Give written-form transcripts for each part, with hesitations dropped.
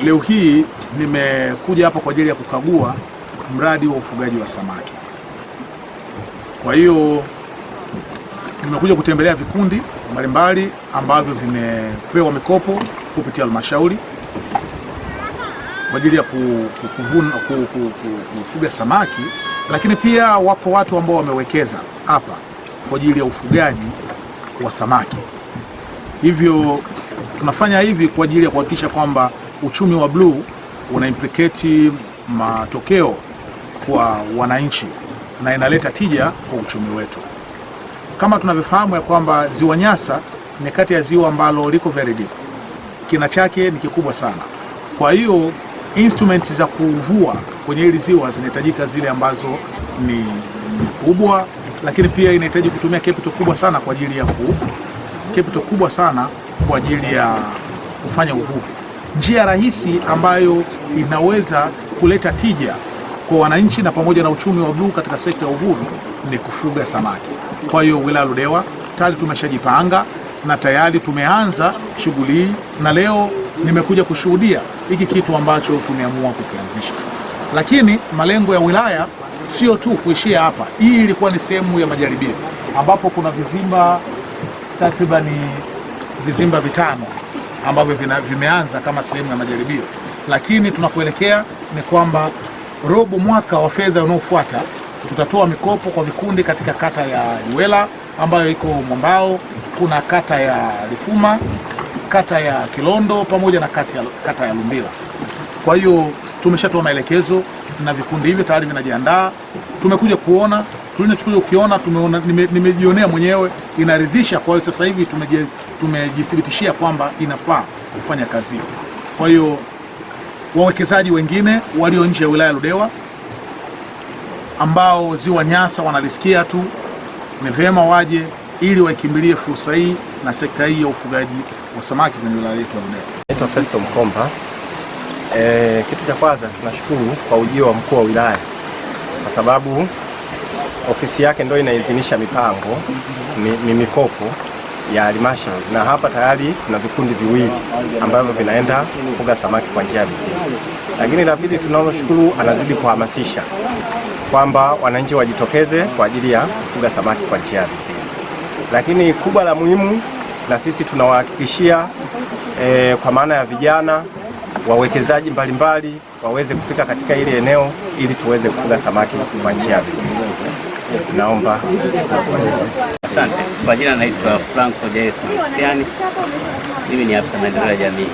Leo hii nimekuja hapa kwa ajili ya kukagua mradi wa ufugaji wa samaki. Kwa hiyo nimekuja kutembelea vikundi mbalimbali ambavyo vimepewa mikopo kupitia halmashauri kwa ajili ya kufuga samaki, lakini pia wapo watu ambao wamewekeza hapa kwa ajili ya ufugaji wa samaki. Hivyo tunafanya hivi kwa ajili ya kuhakikisha kwamba uchumi wa blue una implicate matokeo kwa wananchi na inaleta tija kwa uchumi wetu. Kama tunavyofahamu ya kwamba Ziwa Nyasa ni kati ya ziwa ambalo liko very deep. Kina chake ni kikubwa sana. Kwa hiyo instruments za kuvua kwenye hili ziwa zinahitajika zile ambazo ni kubwa, lakini pia inahitaji kutumia capital kubwa sana kwa ajili ya kufanya uvuvi. Njia rahisi ambayo inaweza kuleta tija kwa wananchi na pamoja na uchumi wa blue katika sekta ya uvuvi ni kufuga samaki. Kwa hiyo wilaya Ludewa tayari tumeshajipanga na tayari tumeanza shughuli hii, na leo nimekuja kushuhudia hiki kitu ambacho tumeamua kukianzisha. Lakini malengo ya wilaya sio tu kuishia hapa. Hii ilikuwa ni sehemu ya majaribio ambapo kuna vizimba takribani vizimba 5 ambavyo vimeanza kama sehemu ya majaribio, lakini tunapoelekea ni kwamba robo mwaka wa fedha unaofuata tutatoa mikopo kwa vikundi katika kata ya Iwela ambayo iko Mwambao, kuna kata ya Lifuma, kata ya Kilondo pamoja na kata ya Lumbila. Kwa hiyo tumeshatoa maelekezo na vikundi hivi tayari vinajiandaa. Tumekuja kuona, nimejionea mwenyewe, inaridhisha. Kwa hiyo sasa hivi tumejithibitishia kwamba inafaa kufanya kazi. Kwa hiyo wawekezaji wengine walio nje ya wilaya Ludewa ambao Ziwa Nyasa wanalisikia tu, ni vyema waje ili waikimbilie fursa hii na sekta hii ya ufugaji wa samaki kwenye wilaya yetu ya Ludewa. Naitwa Festo Mkomba. Kitu cha kwanza tunashukuru kwa ujio wa mkuu wa wilaya, kwa sababu ofisi yake ndio inaidhinisha mipango mikopo ya halmashauri, na hapa tayari tuna vikundi viwili ambavyo vinaenda kufuga samaki kwa njia ya vizimba. Lakini la pili, tunashukuru anazidi kuhamasisha kwamba wananchi wajitokeze kwa ajili ya kufuga samaki kwa njia ya vizimba. Lakini kubwa la muhimu, na sisi tunawahakikishia kwa maana ya vijana wawekezaji mbalimbali waweze kufika katika ile eneo ili tuweze kufuga samaki kwa njia ya vizimba. Naomba. Asante. Kwa jina naitwa Franco James Msiani. Mimi ni afisa maendeleo ya jamii.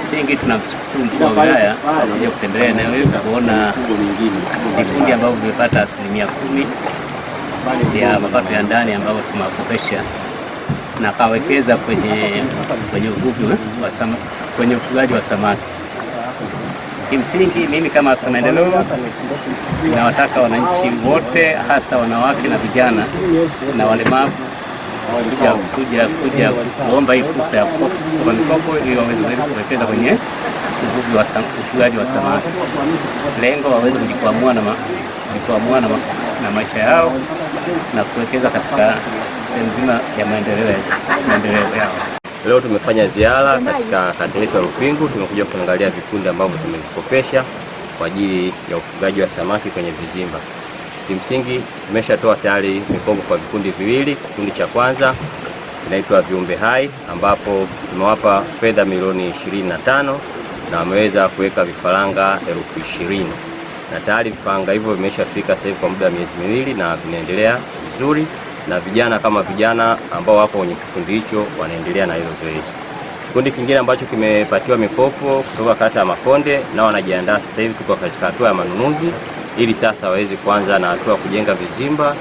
Kimsingi tunamshukuru mkuu wa wilaya kuja kutembelea eneo hili kuona vikundi ambavyo vimepata 10% ya mapato ya ndani ambavyo tumewakopesha na kawekeza kwenye uvuvi kwenye ufugaji wa samaki. Kimsingi mimi kama afisa maendeleo nawataka wananchi wote, hasa wanawake na vijana na walemavu kuja kuomba hii fursa ya kukopa mikopo ili waweze kuwekeza kwenye ufugaji wa samaki. Lengo waweze kujikwamua na maisha yao na kuwekeza katika sehemu nzima ya maendeleo yao. Leo tumefanya ziara katika kata yetu ya Rupingu. Tumekuja kuangalia vikundi ambavyo tumekopesha kwa ajili ya ufugaji wa samaki kwenye vizimba. Kimsingi tumeshatoa tayari mikopo kwa vikundi viwili. Kikundi cha kwanza kinaitwa Viumbe Hai ambapo tumewapa fedha milioni 25 na wameweza kuweka vifaranga 20,000. Na tayari vifaranga hivyo vimeshafika sasa hivi kwa muda wa miezi 2 na vinaendelea vizuri, na vijana kama vijana ambao wako kwenye kikundi hicho wanaendelea na hilo zoezi. Kikundi kingine ambacho kimepatiwa mikopo kutoka kata ya Makonde nao wanajiandaa sasa hivi, tuko katika hatua ya manunuzi ili sasa waweze kuanza na hatua kujenga vizimba,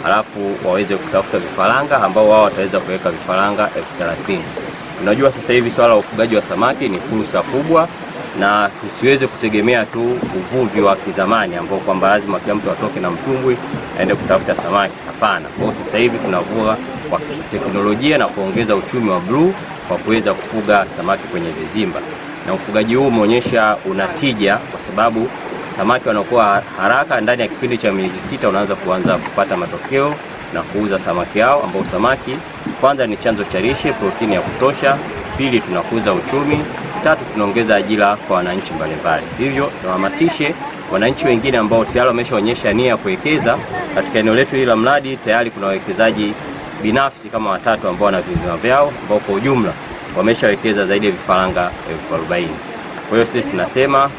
alafu waweze kutafuta vifaranga ambao wao wataweza kuweka vifaranga 30,000. Unajua sasa hivi swala la ufugaji wa samaki ni fursa kubwa, na tusiweze kutegemea tu uvuvi wa kizamani ambao kwamba lazima kila mtu atoke na mtumbwi aende kutafuta samaki. Hapana. Kwa sasa hivi tunavua kwa teknolojia na kuongeza uchumi wa blue kwa kuweza kufuga samaki kwenye vizimba. Na ufugaji huu umeonyesha unatija kwa sababu samaki wanakuwa haraka, ndani ya kipindi cha miezi 6 unaanza kupata matokeo na kuuza samaki hao, ambao samaki kwanza ni chanzo cha lishe, protini ya kutosha, pili tunakuza uchumi, Tatu, tunaongeza ajira kwa wananchi mbalimbali. Hivyo tunahamasishe wananchi wengine ambao tayari wameshaonyesha nia ya kuwekeza katika eneo letu hili la mradi. Tayari kuna wawekezaji binafsi kama watatu ambao wana vizimba vyao ambao kwa ujumla wameshawekeza zaidi ya vifaranga 40,000. Kwa hiyo sisi tunasema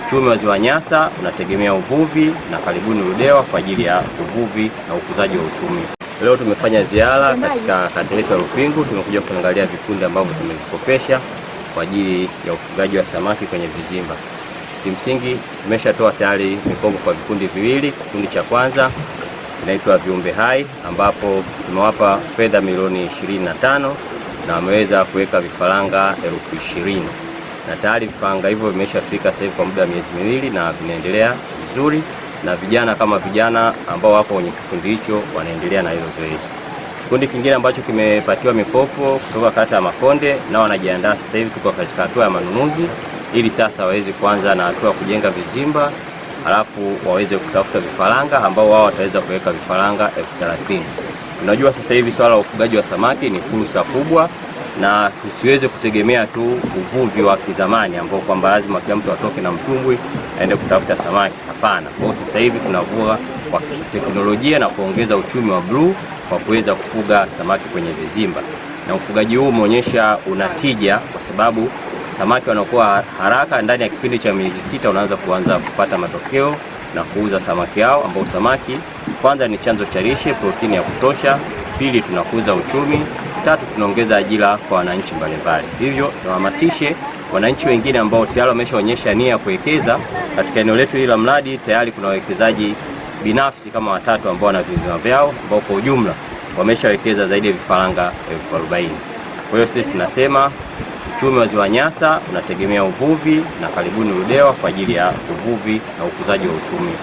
uchumi wa Ziwa Nyasa unategemea uvuvi, na karibuni Ludewa kwa ajili ya uvuvi na ukuzaji wa uchumi. Leo tumefanya ziara katika kata yetu ya Lupingu. Tumekuja kuangalia vikundi ambavyo tumevikopesha kwa ajili ya ufugaji wa samaki kwenye vizimba. Kimsingi tumeshatoa tayari mikopo kwa vikundi viwili. Kikundi cha kwanza kinaitwa Viumbe Hai, ambapo tumewapa fedha milioni 25 na wameweza kuweka vifaranga 20,000, na tayari vifaranga hivyo vimeshafika sasa hivi kwa muda wa miezi miwili na vinaendelea vizuri, na vijana kama vijana ambao wako kwenye kikundi hicho wanaendelea na hilo zoezi. Kikundi kingine ambacho kimepatiwa mikopo kutoka kata ya Makonde, nao wanajiandaa sasa hivi, tuko katika hatua ya manunuzi ili sasa waweze kuanza na hatua kujenga vizimba, halafu waweze kutafuta vifaranga ambao wao wataweza kuweka vifaranga 30,000. Unajua sasa hivi swala la ufugaji wa samaki ni fursa kubwa, na tusiweze kutegemea tu uvuvi wa kizamani ambao kwamba lazima kila mtu atoke na mtumbwi aende kutafuta samaki. Hapana. Kwa sasa hivi tunavua kwa teknolojia na kuongeza uchumi wa bluu kwa kuweza kufuga samaki kwenye vizimba, na ufugaji huu umeonyesha unatija kwa sababu samaki wanakuwa haraka. Ndani ya kipindi cha miezi 6 unaanza kupata matokeo na kuuza samaki hao, ambao samaki kwanza ni chanzo cha lishe, protini ya kutosha; pili, tunakuza uchumi; tatu, tunaongeza ajira kwa wananchi mbalimbali. Hivyo tunahamasishe wananchi wengine ambao tayari wameshaonyesha nia ya kuwekeza katika eneo letu hili la mradi. Tayari kuna wawekezaji binafsi kama watatu ambao wana vizimba vyao ambao kwa ujumla wameshawekeza zaidi ya vifaranga 40,000. Kwa hiyo sisi tunasema uchumi wa Ziwa Nyasa unategemea uvuvi, na karibuni Ludewa kwa ajili ya uvuvi na ukuzaji wa uchumi.